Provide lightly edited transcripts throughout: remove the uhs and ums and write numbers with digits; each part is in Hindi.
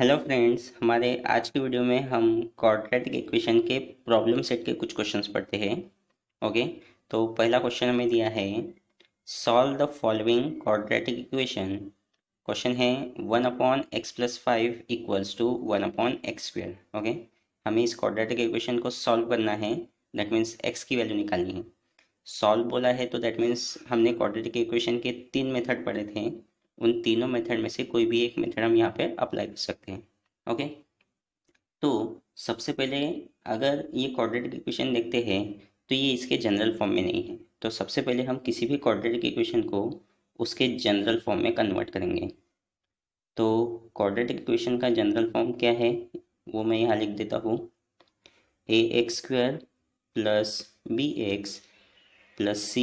हेलो फ्रेंड्स, हमारे आज की वीडियो में हम क्वाड्रेटिक इक्वेशन के प्रॉब्लम सेट के कुछ क्वेश्चंस पढ़ते हैं। ओके, तो पहला क्वेश्चन हमें दिया है, solve the following quadratic equation. Question है 1/x+5 equals to 1/x²। Okay, हमें इस क्वाड्रेटिक इक्वेशन को सॉल्व करना है। दैट मीन्स x की वैल्यू निकालनी है। सॉल्व बोला है तो दैट मीन्स हमने क्वाड्रेटिक इक्वेशन के 3 मेथड पढ़े थे। उन तीनों मेथड में से कोई भी एक मेथड हम यहाँ पे अप्लाई कर सकते हैं। ओके, तो सबसे पहले अगर ये क्वाड्रेटिक इक्वेशन देखते हैं तो ये इसके जनरल फॉर्म में नहीं है। तो सबसे पहले हम किसी भी क्वाड्रेटिक इक्वेशन को उसके जनरल फॉर्म में कन्वर्ट करेंगे। तो क्वाड्रेटिक इक्वेशन का जनरल फॉर्म क्या है वो मैं यहाँ लिख देता हूँ, ax² plus bx plus c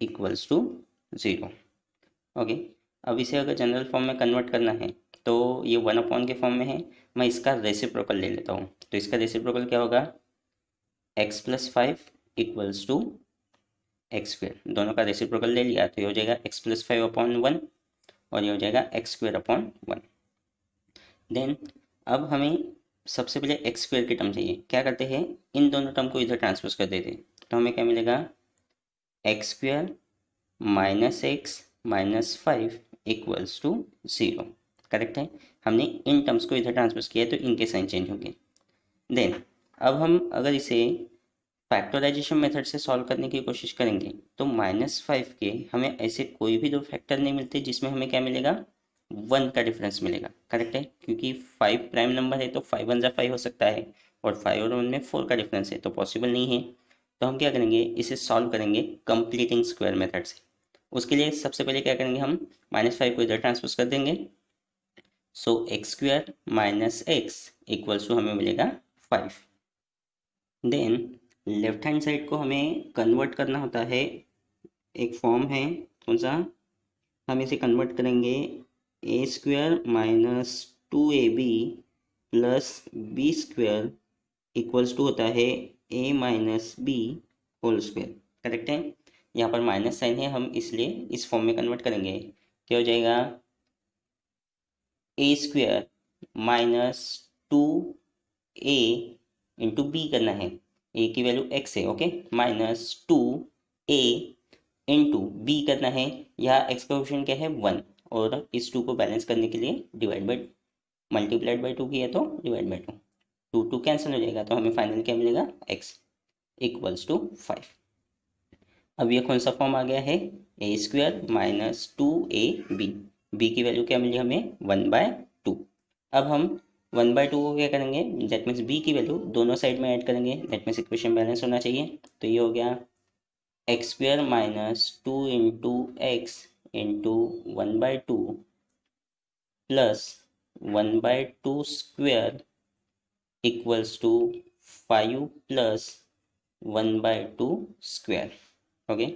equals to 0। Okay, अब इसे अगर जनरल फॉर्म में कन्वर्ट करना है तो ये 1 के फॉर्म में है। मैं इसका रेसिप्रोकल ले लेता हूँ। तो इसका रेसिप्रोकल क्या होगा, x+5 इक्वल्स टू x²। दोनों का रेसिप्रोकल ले लिया तो ये हो जाएगा x+5/1 और ये हो जाएगा x²/1। देन अब हमें सबसे पहले x² की टर्म चाहिए। क्या करते हैं, इन दोनों टर्म को इधर ट्रांसपोज कर देते हैं तो हमें क्या मिलेगा, x² minus x minus 5 equals to 0। Correct है, हमने इन टर्म्स को इधर ट्रांसपोज किया तो इनके साइन चेंज होंगे। देन अब हम अगर इसे फैक्टराइजेशन मेथड से सॉल्व करने की कोशिश करेंगे तो -5 के हमें ऐसे कोई भी दो फैक्टर नहीं मिलते जिसमें हमें क्या मिलेगा, 1 का डिफरेंस मिलेगा। करेक्ट है, क्योंकि 5 प्राइम नंबर है तो 5 1 5 हो सकता है और 5 और 1 में 4 का डिफरेंस है तो पॉसिबल नहीं है। तो हम क्या करेंगे, इसे सॉल्व करेंगे कंप्लीटिंग स्क्वायर मेथड से। उसके लिए सबसे पहले क्या करेंगे, हम -5 को इधर ट्रांसपोज कर देंगे। So x² minus x equals to हमें मिलेगा 5। देन लेफ्ट हैंड साइड को हमें कन्वर्ट करना होता है। एक फॉर्म है, कौन सा, हम इसे कन्वर्ट करेंगे a² minus 2ab plus b² equals to होता है a minus b whole square. Correct है, यहाँ पर माइनस साइन है, हम इसलिए इस फॉर्म में कन्वर्ट करेंगे। क्या हो जाएगा, a² minus 2a into B करना है, ए की वैल्यू x है। Okay, minus 2a into B करना है। यहाँ x का कोएफिशिएंट क्या है, 1, और इस 2 को बैलेंस करने के लिए डिवाइड बाई मल्टीप्लाइड बाई 2 किया तो डिवाइड बाई 2, 2 कैंसिल हो जाएगा तो हमें फाइनल क्या मिलेगा, x इक्वल्स टू 5। अब ये कौन सा फॉर्म आ गया है, a² माइनस 2ab, बी की वैल्यू क्या मिली हमें, 1/2। अब हम 1/2 को क्या करेंगे, दैट मीन्स बी की वैल्यू दोनों साइड में ऐड करेंगे। दैट मीन्स इक्वेशन बैलेंस होना चाहिए। तो ये हो गया x² minus 2 into x into 1/2 plus 1/2 square equals to 5 plus 1/2 square. Okay,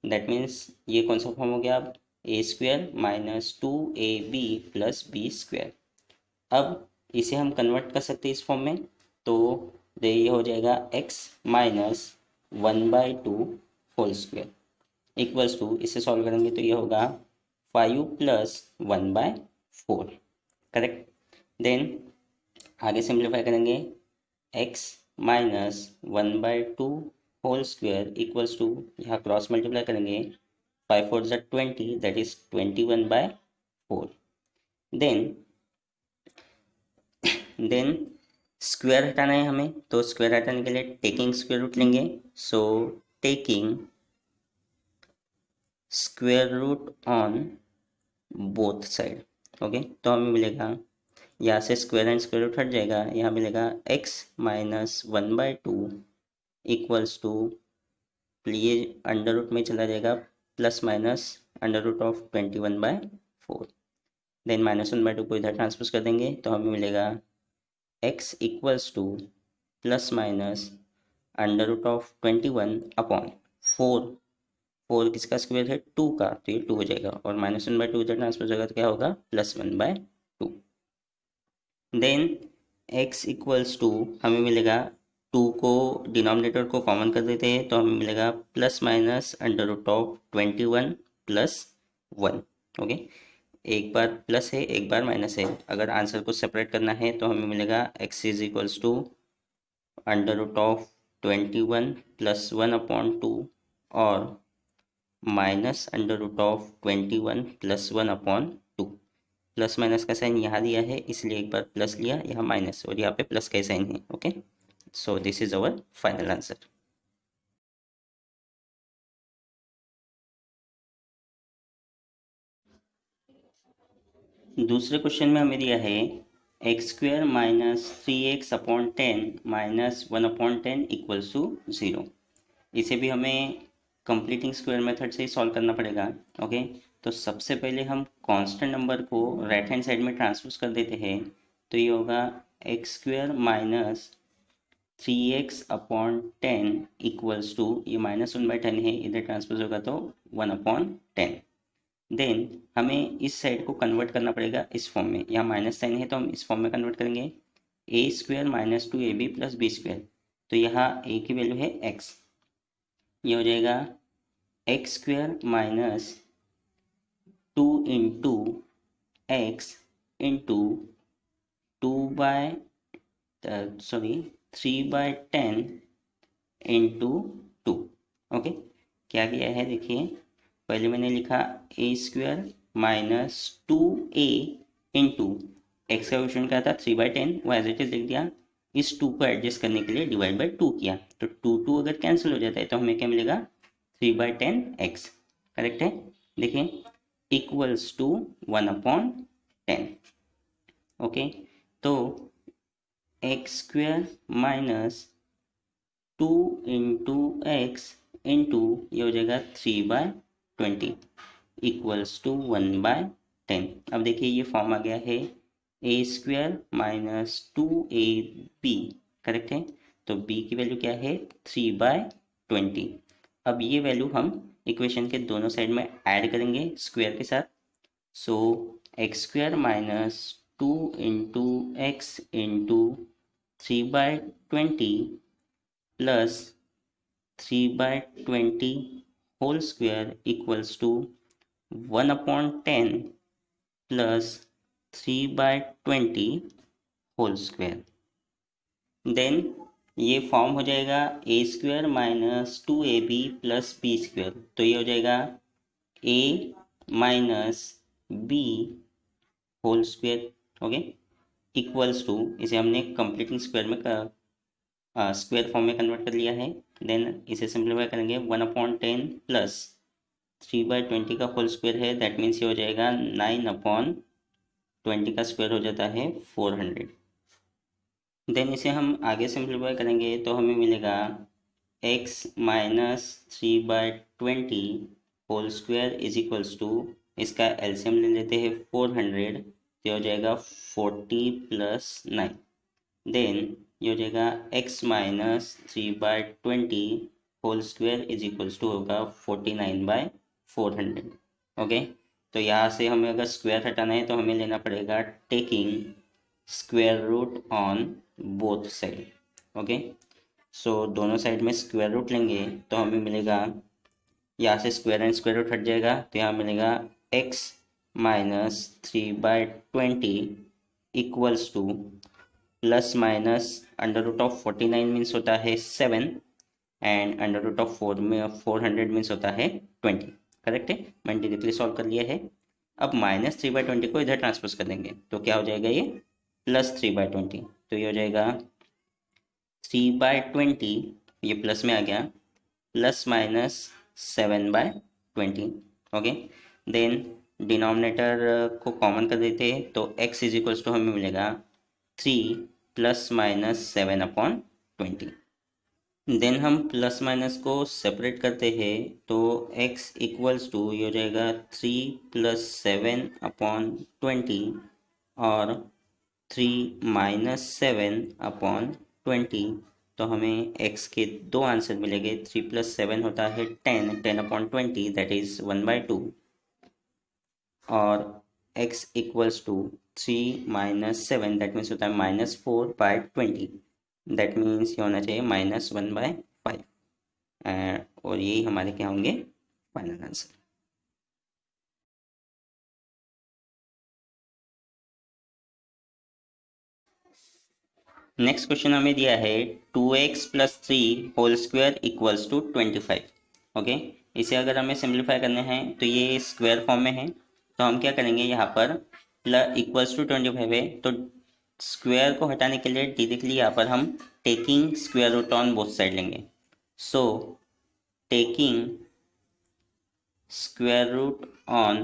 that means ये कौन सा फॉर्म हो गया, अब a² minus 2ab plus b²। अब इसे हम कन्वर्ट कर सकते हैं इस फॉर्म में। तो ये हो जाएगा x minus 1/2 whole square equals to, इसे सॉल्व करेंगे तो ये होगा 5 प्लस 1/4। करेक्ट, देन आगे सिंप्लीफाई करेंगे, x minus 1/2 whole square equals to, यहाँ क्रॉस मल्टीप्लाई करेंगे, 5 4 ज़ा 20, that is 21/4। Then then square हटाना है हमें, तो स्क्वायर हटाने के लिए टेकिंग स्क्वायर रूट लेंगे। So taking square root on both side. Okay, तो हमें मिलेगा, यहाँ से स्क्वायर एंड स्क्वायर रूट हट जाएगा, यहाँ मिलेगा x माइनस 1/2 इक्वल्स टू, ये अंडर रूट में चला जाएगा, plus minus under root of 21/4। Then -1/2 को इधर ट्रांसपोज कर देंगे तो हमें मिलेगा x equals to plus minus under root of 21/4। 4 किसका स्क्वायर है, 2 का, तो ये 2 हो जाएगा और -1/2 इधर ट्रांसपोज होगा तो क्या होगा, +1/2। देन x इक्वल्स टू हमें मिलेगा, 2 को डिनोमिनेटर को कॉमन कर देते हैं तो हमें मिलेगा plus minus under root of 21 plus 1। Okay, एक बार प्लस है एक बार माइनस है। अगर आंसर को सेपरेट करना है तो हमें मिलेगा x is equals to under root of 21 plus 1/2 और minus under root of 21 plus 1/2। Plus minus का साइन यहाँ दिया है इसलिए एक बार प्लस लिया, यहाँ माइनस, और यहाँ पे प्लस का साइन है। Okay, so this is our final answer. दूसरे क्वेश्चन में हमें दिया है x² minus 3x/10 minus 1/10 equals to 0। इसे भी हमें कंप्लीटिंग स्क्वायर मेथड से ही सॉल्व करना पड़ेगा। ओके, तो सबसे पहले हम कांस्टेंट नंबर को राइट हैंड साइड में ट्रांसपोज कर देते हैं। तो ये होगा x² minus 3x/10 equals to, ये -1/10 है, इधर ट्रांसपोज होगा तो 1/10। देन हमें इस साइड को कन्वर्ट करना पड़ेगा इस फॉर्म में, यहाँ माइनस साइन है तो हम इस फॉर्म में कन्वर्ट करेंगे। a² minus 2ab plus b²। तो यहाँ a की वैल्यू है x, ये हो जाएगा x² minus 2 into x into 3/10 into 2। Okay, क्या किया है देखिए, पहले मैंने लिखा a² minus 2a into x का क्वेश्चन क्या था 3/10, वो एज इट इज लिख दिया। इस 2 को एडजस्ट करने के लिए डिवाइड बाई 2 किया, तो 2 अगर कैंसिल हो जाता है तो हमें क्या मिलेगा 3/10x। करेक्ट है, देखिए इक्वल्स टू 1/10। ओके, तो x² minus 2 into x into ये हो जाएगा 3/20 इक्वल्स टू 1/10। अब देखिए ये फॉर्म आ गया है a² माइनस 2ab। करेक्ट है, तो b की वैल्यू क्या है 3/20। अब ये वैल्यू हम इक्वेशन के दोनों साइड में ऐड करेंगे स्क्वायर के साथ। So x² minus 2 into x into 3/20 plus 3/20 whole square equals to 1/10 plus 3/20 whole square. Then ये फॉर्म हो जाएगा a² minus 2ab plus b²। तो ये हो जाएगा a minus b whole square. Okay, equals to, इसे हमने कंप्लीटिंग स्क्वायर में स्क्वायर फॉर्म में कन्वर्ट कर लिया है। देन इसे सिंप्लीफाई करेंगे 1/10 प्लस 3/20 का होल स्क्वायर है, दैट मीन्स ये हो जाएगा 9/20 का स्क्वायर हो जाता है 400। देन इसे हम आगे सिंप्लीफाई करेंगे तो हमें मिलेगा x minus 3/20 whole square is equals to, इसका एलसीएम ले लेते हैं 400, तो हो जाएगा 40 प्लस 9। देन ये हो जाएगा x minus 3/20 whole square is equals to होगा 49/400। ओके, तो यहाँ से हमें अगर स्क्वायर हटाना है तो हमें लेना पड़ेगा taking square root on both side. Okay, so दोनों साइड में स्क्वायर रूट लेंगे तो हमें मिलेगा, यहाँ से स्क्वायर एंड स्क्वायर रूट हट जाएगा तो यहाँ मिलेगा x minus 3/20 equals to plus minus under root of 49 means होता है 7 and under root of 400 means होता है 20। करेक्ट है, मैंने डायरेक्टली सॉल्व कर लिया है। अब माइनस 3/20 को इधर ट्रांसपोज कर देंगे तो क्या हो जाएगा ये प्लस 3/20। तो ये हो जाएगा 3/20, ये प्लस में आ गया, plus minus 7/20। Okay, than denominator को कॉमन कर देते हैं तो x इज इक्वल्स टू हमें मिलेगा 3 प्लस माइनस 7/20। देन हम प्लस माइनस को सेपरेट करते हैं तो x इक्वल्स टू ये हो जाएगा 3 प्लस 7/20 और 3 माइनस 7/20। तो हमें x के दो आंसर मिलेंगे, 3 प्लस 7 होता है 10/20 दैट इज 1/2 और x equals to 3 minus 7 that means होता है -4/20, दैट मीन्स ये होना चाहिए -1/5 और यही हमारे क्या होंगे फाइनल आंसर। नेक्स्ट क्वेश्चन हमें दिया है 2x plus 3 whole square equals to 25। Okay, इसे अगर हमें सिंप्लीफाई करने हैं तो ये स्क्वायर फॉर्म में है, तो हम क्या करेंगे, यहाँ पर प्लस इक्वल्स टू 25 है तो स्क्वायर को हटाने के लिए डायरेक्टली यहाँ पर हम taking square root on both side लेंगे। So taking square root on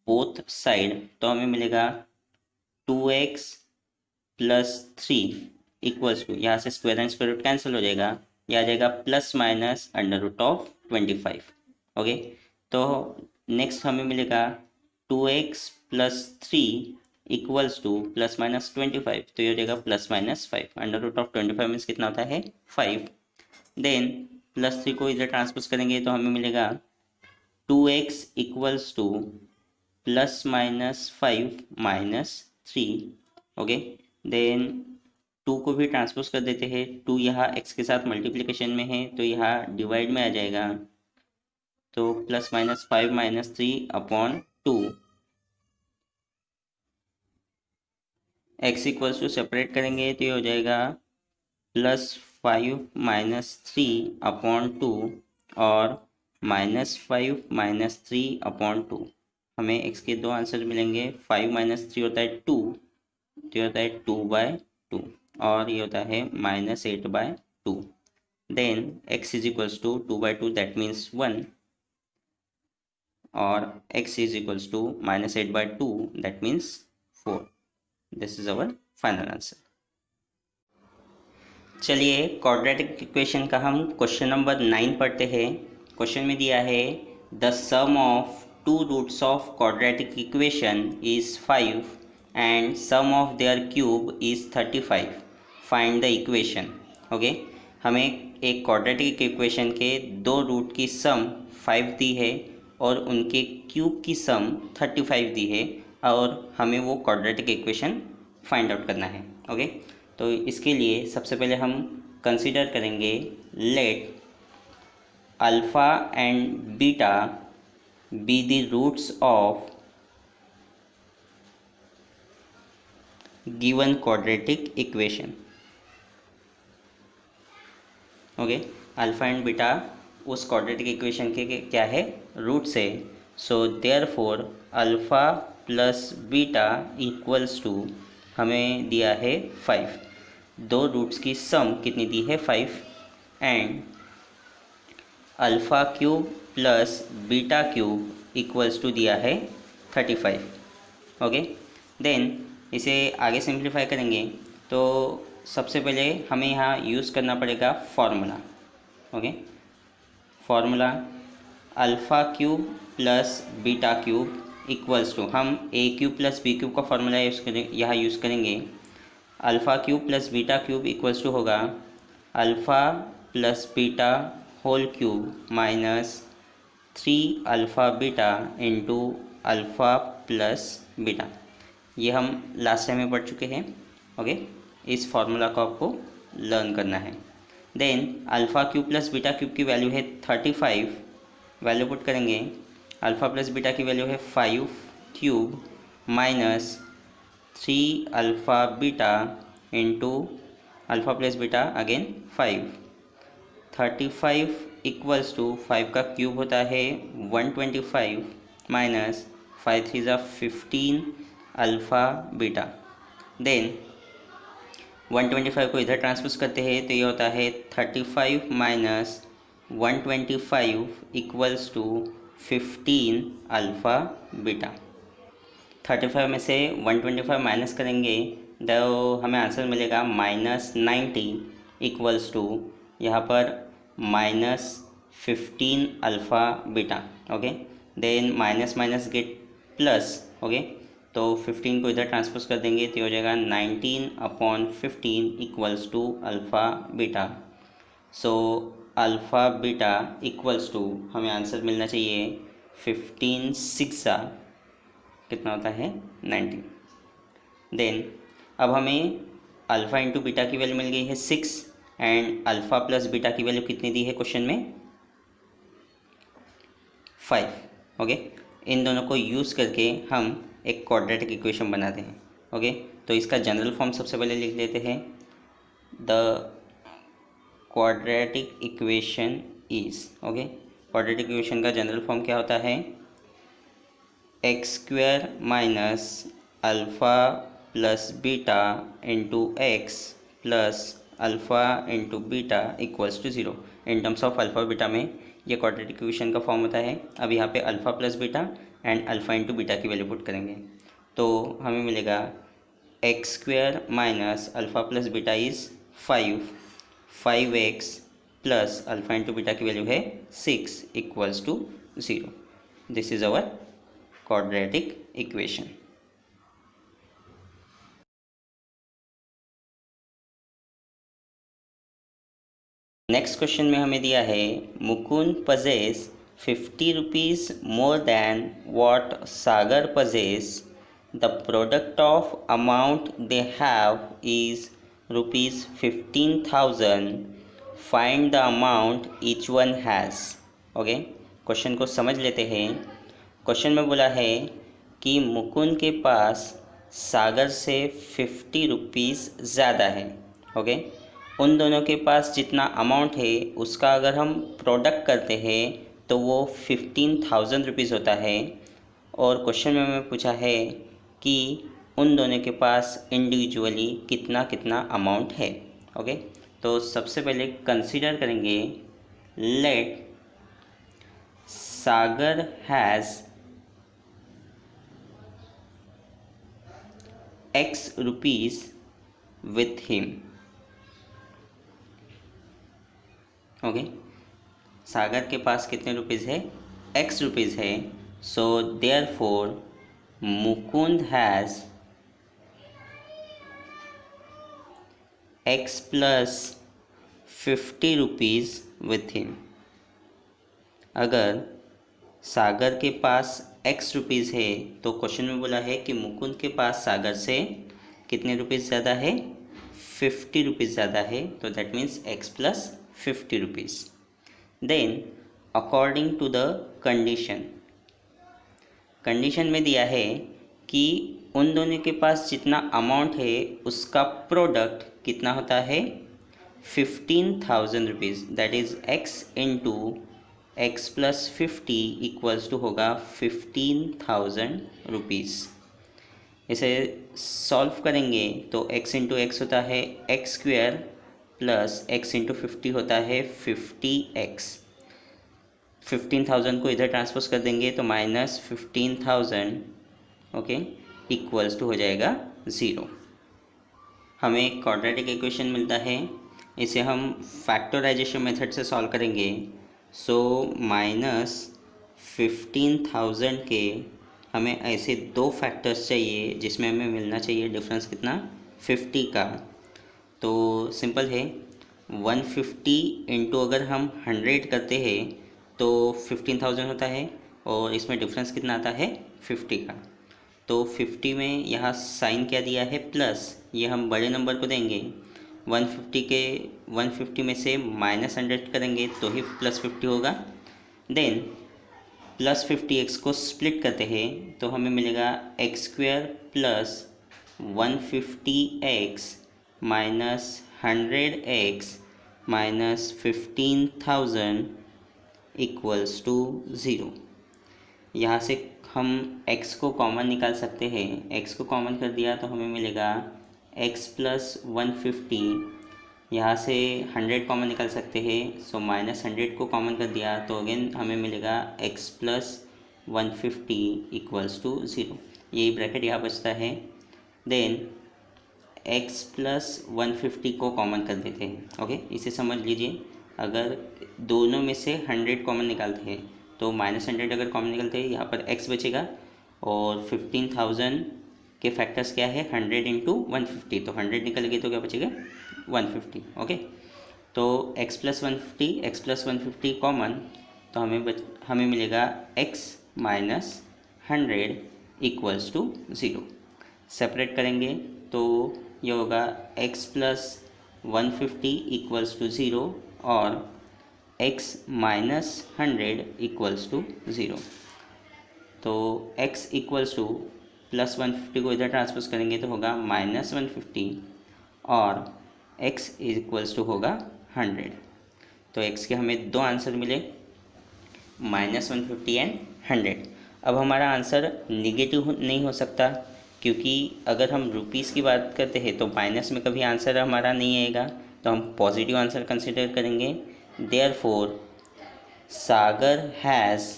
both side तो हमें मिलेगा 2x प्लस 3 इक्वल्स टू, यहाँ से square and square root cancel हो जाएगा, यह आ जाएगा plus minus under root of 25। Okay, तो नेक्स्ट हमें मिलेगा 2x plus 3 equals to plus minus 25, तो ये हो जाएगा plus minus 5। Under root of 25 means कितना होता है 5। देन प्लस 3 को इधर ट्रांसपोज करेंगे तो हमें मिलेगा 2x equals to plus minus 5 minus 3। Okay, then 2 को भी ट्रांसपोज कर देते हैं, 2 यहाँ x के साथ मल्टीप्लिकेशन में है तो यहाँ डिवाइड में आ जाएगा, तो plus minus 5 minus 3 upon 2। x equals to separate करेंगे तो ये हो जाएगा प्लस 5 माइनस 3 अपॉन 2 और माइनस 5 माइनस 3 अपॉन 2। हमें x के दो आंसर मिलेंगे, 5 माइनस 3 होता है 2, तो ये होता है 2/2 और ये होता है minus 8/2। Then x is equals to 2/2 that means 1 और x is equals to minus 8/2 that means 4। This is our final answer. चलिए क्वाड्रेटिक इक्वेशन का हम क्वेश्चन नंबर 9 पढ़ते हैं। क्वेश्चन में दिया है the sum of two roots of quadratic equation is 5 and sum of their cube is 35। Find the equation. Okay, हमें एक क्वाड्रेटिक इक्वेशन के दो रूट की सम 5 दी है और उनके क्यूब की सम 35 दी है और हमें वो क्वाड्रेटिक इक्वेशन फाइंड आउट करना है। ओके, तो इसके लिए सबसे पहले हम कंसीडर करेंगे let alpha and beta be the roots of given quadratic equation. Okay, alpha and beta उस क्वाड्रेटिक इक्वेशन के क्या है, रूट्स है। So therefore alpha plus beta equals to हमें दिया है 5, दो रूट्स की सम कितनी दी है 5 and alpha cube plus beta cube equals to दिया है 35। ओके, देन इसे आगे सिंप्लीफाई करेंगे तो सबसे पहले हमें यहाँ यूज़ करना पड़ेगा formula. Okay, formula alpha cube plus beta cube equals to, हम a cube plus b cube का फॉर्मूला यूज़ करें, यहाँ यूज़ करेंगे। Alpha cube plus beta cube equals to होगा alpha plus beta whole cube minus 3 alpha beta into alpha plus beta. ये हम लास्ट टाइम में पढ़ चुके हैं। ओके, इस फॉर्मूला को आपको लर्न करना है। Then alpha cube plus beta cube की वैल्यू है 35, वैल्यू पुट करेंगे, अल्फ़ा प्लस बीटा की वैल्यू है 5 cube minus 3 alpha beta into alpha plus beta again 5। 35 equals to 5 का क्यूब होता है 125 माइनस 5 3 ज़ा 15 अल्फ़ा बीटा। देन 125 को इधर ट्रांसपोज करते हैं तो ये होता है 35 minus 125 equals to 15 alpha beta. 35 में से 125 माइनस करेंगे तो हमें आंसर मिलेगा माइनस 90 इक्वल्स टू यहाँ पर minus 15 alpha beta. Okay, then minus minus get plus. Okay, तो 15 को इधर ट्रांसपोज कर देंगे तो हो जाएगा 19/15 equals to alpha beta. So alpha beta equals to हमें आंसर मिलना चाहिए 15 6 कितना होता है 90। देन अब हमें अल्फ़ा इंटू बीटा की वैल्यू मिल गई है 6 एंड अल्फ़ा प्लस बीटा की वैल्यू कितनी दी है क्वेश्चन में 5। ओके, इन दोनों को यूज़ करके हम एक क्वाड्रेटिक इक्वेशन बनाते हैं। ओके, तो इसका जनरल फॉर्म सबसे पहले लिख लेते हैं the quadratic equation is, okay, quadratic equation का जनरल फॉर्म क्या होता है? X square minus alpha plus beta into x plus alpha into beta equals to zero. In terms of alpha beta में ये क्वाड्रेटिक इक्वेशन का फॉर्म होता है। अब यहाँ पे alpha plus beta and alpha into beta की वैल्यू पुट करेंगे तो हमें मिलेगा x square minus alpha plus beta is 5x plus alpha into beta की वैल्यू है 6 equals to 0। This is our quadratic equation। Next question में हमें दिया है Mukund pays 50 rupees more than what Sagar pays, the product of amount they have is rupees 15,000, find the amount each one has. Okay, question को समझ लेते हैं। क्वेश्चन में बोला है कि मुकुंद के पास सागर से 50 रुपीज़ ज़्यादा है। ओके, उन दोनों के पास जितना अमाउंट है उसका अगर हम प्रोडक्ट करते हैं तो वो 15,000 रुपीज़ होता है। और क्वेश्चन में हमें पूछा है कि उन दोनों के पास इंडिविजुअली कितना कितना अमाउंट है। ओके, तो सबसे पहले कंसीडर करेंगे, let Sagar has x rupees with him. Okay, Sagar के पास कितने रुपीज़ है? x रुपीज़ है। So therefore Mukund has x plus 50 rupees with him. अगर सागर के पास x रुपीज़ है तो क्वेश्चन में बोला है कि मुकुंद के पास सागर से कितने रुपीज़ ज़्यादा है? 50 रुपीज़ ज़्यादा है, तो that means x plus 50 rupees. Then according to the condition में दिया है कि उन दोनों के पास जितना अमाउंट है उसका प्रोडक्ट कितना होता है? 15,000 rupees. That is x into x plus 50 equals to होगा 15,000 रुपीज़। इसे सॉल्व करेंगे तो x इंटू एक्स होता है x square plus x into 50 होता है 50x। 15,000 को इधर ट्रांसपोज कर देंगे तो माइनस 15,000, ओके, इक्वल्स टू हो जाएगा 0। हमें एक क्वाड्रेटिक इक्वेशन मिलता है, इसे हम फैक्टराइजेशन मेथड से सॉल्व करेंगे। सो माइनस 15,000 के हमें ऐसे दो फैक्टर्स चाहिए जिसमें हमें मिलना चाहिए डिफरेंस कितना? 50 का। तो सिंपल है, 150 इंटू अगर हम 100 करते हैं तो 15,000 होता है और इसमें डिफरेंस कितना आता है? 50 का। तो 50 में यहाँ साइन क्या दिया है? प्लस। ये हम बड़े नंबर को देंगे। 150 में से माइनस 100 करेंगे तो ही प्लस 50 होगा। देन प्लस 50x को स्प्लिट करते हैं तो हमें मिलेगा x square plus 150x minus 100x minus 15,000 equals to 0। यहाँ से हम x को कॉमन निकाल सकते हैं। x को कॉमन कर दिया तो हमें मिलेगा x प्लस 150। यहाँ से 100 कॉमन निकाल सकते हैं, सो माइनस 100 को कॉमन कर दिया तो अगेन हमें मिलेगा x प्लस 150 इक्वल्स टू 0। यही ब्रैकेट यहाँ बचता है। देन x प्लस 150 को कॉमन कर देते हैं। ओके, इसे समझ लीजिए, अगर दोनों में से 100 कॉमन निकालते हैं तो माइनस 100 अगर कॉमन निकलते हैं यहाँ पर x बचेगा और 15,000 के फैक्टर्स क्या है? 100 इंटू 150, तो 100 निकल गए तो क्या बचेगा? 150। ओके, तो x प्लस 150 कॉमन, तो हमें मिलेगा x minus 100 equals to 0। Separate करेंगे तो ये होगा x प्लस 150 इक्वल्स टू 0 और x माइनस 100 इक्वल्स टू 0। तो x इक्वल्स टू प्लस 150 को इधर ट्रांसपोज करेंगे तो होगा माइनस 150 और x इज इक्वल्स टू होगा 100। तो x के हमें दो आंसर मिले, -150 एंड 100। अब हमारा आंसर निगेटिव नहीं हो सकता, क्योंकि अगर हम रुपीज़ की बात करते हैं तो माइनस में कभी आंसर हमारा नहीं आएगा, तो हम पॉजिटिव आंसर कंसिडर करेंगे। Therefore Sagar has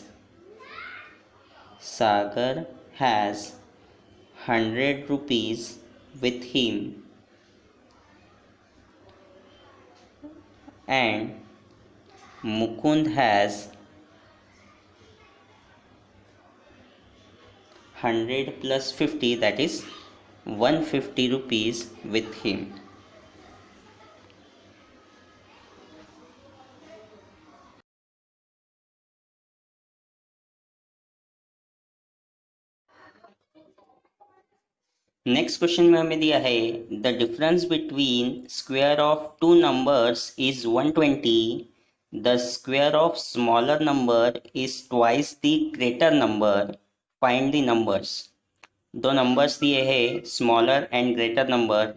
100 rupees with him and Mukund has 100 plus 50, that is 150 rupees with him. Next question में हमें दिया है the difference between square of two numbers is 120, the square of smaller number is twice the greater number, find the numbers. दो नंबर्स दिए हैं स्मॉलर एंड ग्रेटर नंबर,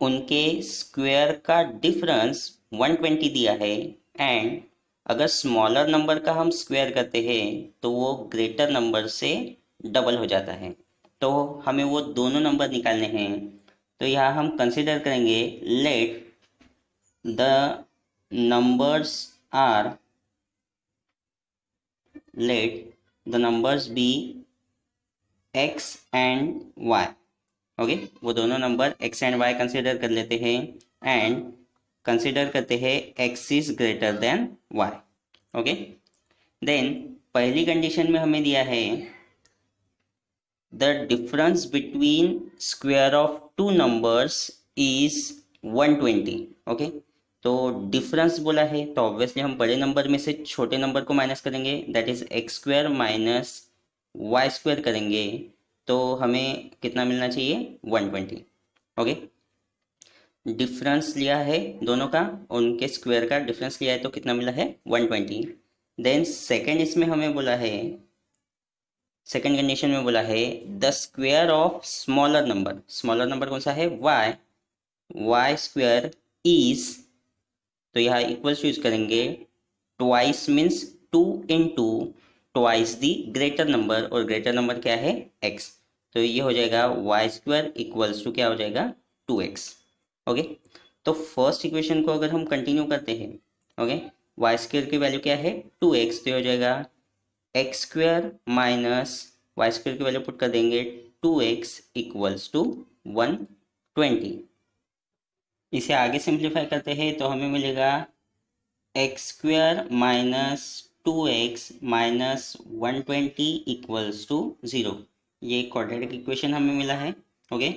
उनके स्क्वायर का डिफरेंस 120 दिया है, एंड अगर स्मॉलर नंबर का हम स्क्वायर करते हैं तो वो ग्रेटर नंबर से डबल हो जाता है। तो हमें वो दोनों नंबर निकालने हैं। तो यहाँ हम कंसिडर करेंगे let the numbers are let the numbers be x and y। Okay, वो दोनों number x and y consider कर लेते हैं एंड कंसिडर करते हैं x is greater than y। Okay, then पहली कंडीशन में हमें दिया है the difference between square of two numbers is 120। Okay, तो डिफरेंस बोला है तो ऑब्वियसली हम बड़े नंबर में से छोटे नंबर को माइनस करेंगे, that is x square minus y square करेंगे, तो हमें कितना मिलना चाहिए 120। ओके, डिफरेंस लिया है दोनों का, उनके स्क्वायर का डिफरेंस लिया है, तो कितना मिला है 120। देन सेकेंड इसमें हमें बोला है, सेकेंड कंडीशन में बोला है the square of smaller number, smaller number कौन सा है y, y स्क्वायर इज, तो यहाँ इक्वल्स यूज करेंगे, twice means 2 into twice the greater number, और ग्रेटर नंबर क्या है x, तो ये हो जाएगा y स्क्वायर इक्वल्स टू क्या हो जाएगा 2x। ओके, तो फर्स्ट इक्वेशन को अगर हम कंटिन्यू करते हैं, ओके, y स्क्वायर की वैल्यू क्या है 2x, तो ये हो जाएगा x square minus y square की वैल्यू पुट कर देंगे 2x इक्वल्स टू 120। इसे आगे सिंप्लीफाई करते हैं तो हमें मिलेगा x square minus 2x minus 120 equals to 0। ये क्वाड्रेटिक इक्वेशन हमें मिला है। ओके,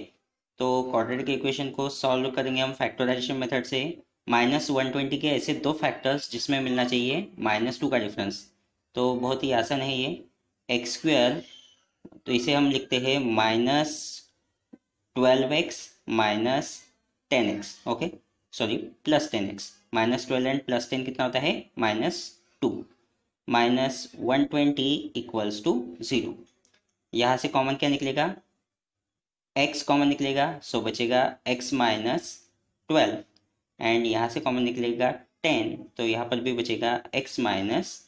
तो क्वाड्रेटिक इक्वेशन को सॉल्व करेंगे हम फैक्टराइजेशन मेथड से। -120 के ऐसे दो फैक्टर्स जिसमें मिलना चाहिए -2 का डिफरेंस, तो बहुत ही आसान है ये। एक्स स्क्वायर, तो इसे हम लिखते हैं -12x minus 10x। Okay, sorry +10x, -12 and +10 कितना होता है -2, -120 इक्वल्स टू 0। यहाँ से कॉमन क्या निकलेगा, x कॉमन निकलेगा, सो बचेगा x माइनस 12, एंड यहाँ से कॉमन निकलेगा 10, तो यहाँ पर भी बचेगा x minus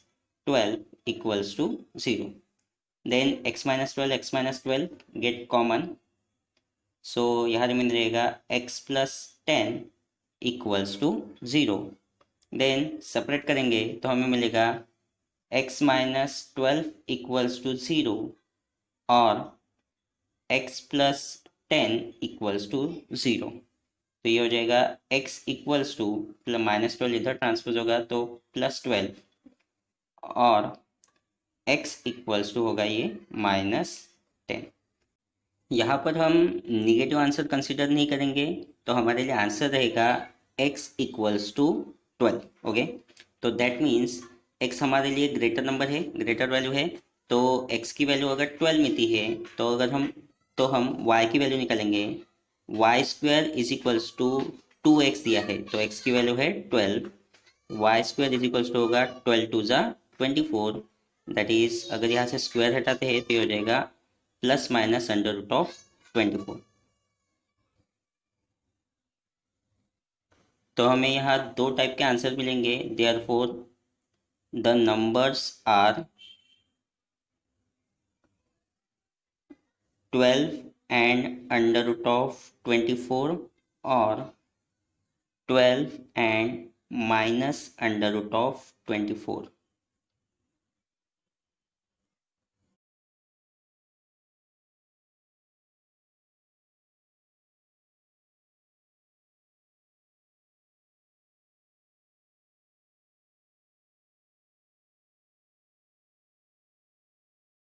12 equals to 0। Then x minus 12 get common, so यहाँ रिमेन रहेगा x plus 10 equals to 0। Then separate करेंगे तो हमें मिलेगा x माइनस 12 इक्वल्स टू 0 और x प्लस 10 इक्वल्स टू 0। तो ये हो जाएगा x इक्वल्स टू -12 इधर ट्रांसपोज होगा तो +12, और x इक्वल्स टू होगा ये -10। यहाँ पर हम निगेटिव आंसर कंसिडर नहीं करेंगे, तो हमारे लिए आंसर रहेगा x इक्वल्स टू 12। ओके, तो दैट मीन्स x हमारे लिए ग्रेटर नंबर है, ग्रेटर वैल्यू है, तो x की वैल्यू अगर 12 मिलती है तो अगर हम y की वैल्यू निकालेंगे, y square is equals to 2x दिया है, तो x की वैल्यू है 12, y square is equals to होगा 12 टू ज़ा 24, दैट इज अगर यहाँ से स्क्वायर हटाते हैं तो ये हो जाएगा plus minus under root of 24। तो हमें यहाँ दो टाइप के आंसर मिलेंगे। Therefore the numbers are 12 and under root of 24 or 12 and minus under root of 24।